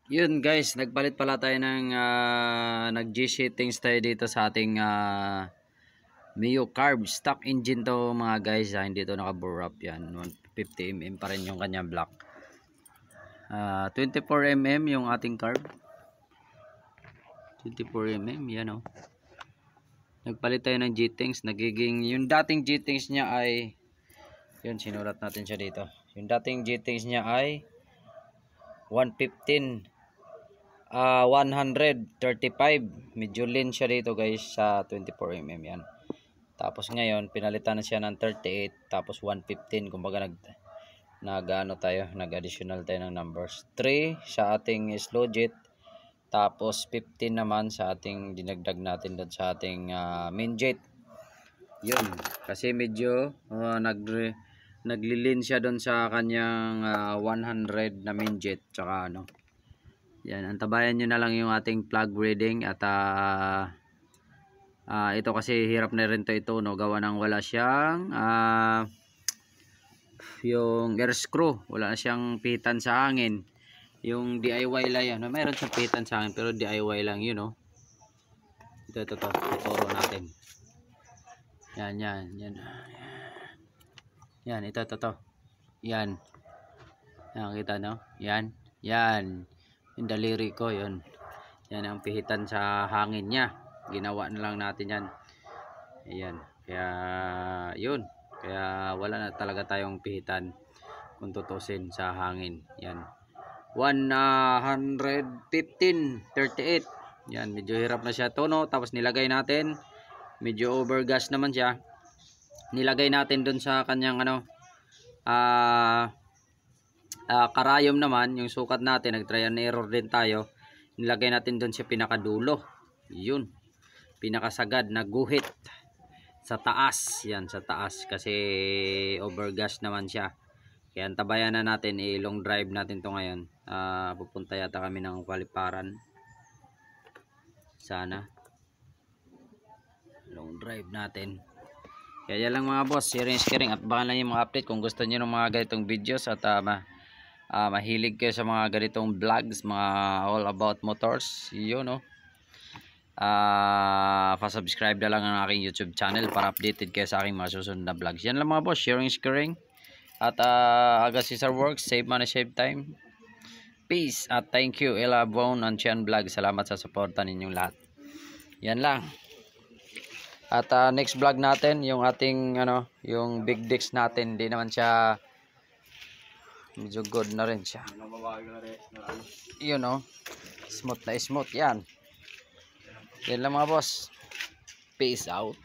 Yun guys, nagpalit pala tayo ng nag-G-shittings tayo dito sa ating Mio Carb stock engine to mga guys. Hindi to naka-bore up yan. 150mm pa rin yung kanyang block. 24mm yung ating carb. 24mm yan oh. Nagpalit tayo ng G-Tings. Nagiging yung dating G-Tings niya ay yun, sinulat natin siya dito. Yung dating G-Tings niya ay 115 135. Medyo lean siya dito guys sa 24mm yan. Tapos ngayon pinalitan na siya ng 38 tapos 115. Kumbaga nag-additional tayo ng numbers. 3 sa ating slow jet. Tapos 15 naman sa ating dinagdag natin doon sa ating main jet. Yun. Kasi medyo naglilin siya doon sa kanyang 100 na main jet. Tsaka ano. Yan, antabayan nyo na lang yung ating plug reading at ito kasi hirap na rin ito no, gawa ng wala siyang yung air screw, wala na siyang pihitan sa hangin. Yung DIY lang yan, mayroon siyang pihitan sa hangin pero DIY lang yun no. Ito tuturo natin. Yan ito yan kita no, yan yung daliri ko, yan ang pihitan sa hangin niya. Ginawa na lang natin yan. Ayan, kaya yun, kaya wala na talaga tayong pihitan kung tutusin sa hangin. Yan 115/38. Yan, medyo hirap na siya tono. Tapos nilagay natin, medyo overgas naman siya. Nilagay natin dun sa kanyang karayom naman, yung sukat natin, nag-try and error din tayo. Nilagay natin doon sa pinakadulo. Yun. Pinakasagad na guhit sa taas. Yan, sa taas kasi overgas naman siya. Kaya antabayan na natin, long drive natin to ngayon. Pupunta yata kami ng Paliparan. Sana. Long drive natin. Kaya yan lang mga boss, sharing at baka lang yung mga update kung gusto niyo ng mga ganitong videos at mahilig kayo sa mga ganitong vlogs, mga all about motors, yun no. Pa-subscribe na lang ang aking YouTube channel para updated kayo sa aking mga susunod na vlogs. Yan lang mga boss, sharing at Aga Cesar Works, save money, save time. Peace at thank you Ella Bone and Chian Vlog. Salamat sa suporta ninyong lahat. Yan lang. At next vlog natin yung ating yung big disc natin, hindi naman siya medyo good na rin siya. Yun o. Smooth na smooth yan. Yan lang mga boss. Peace out.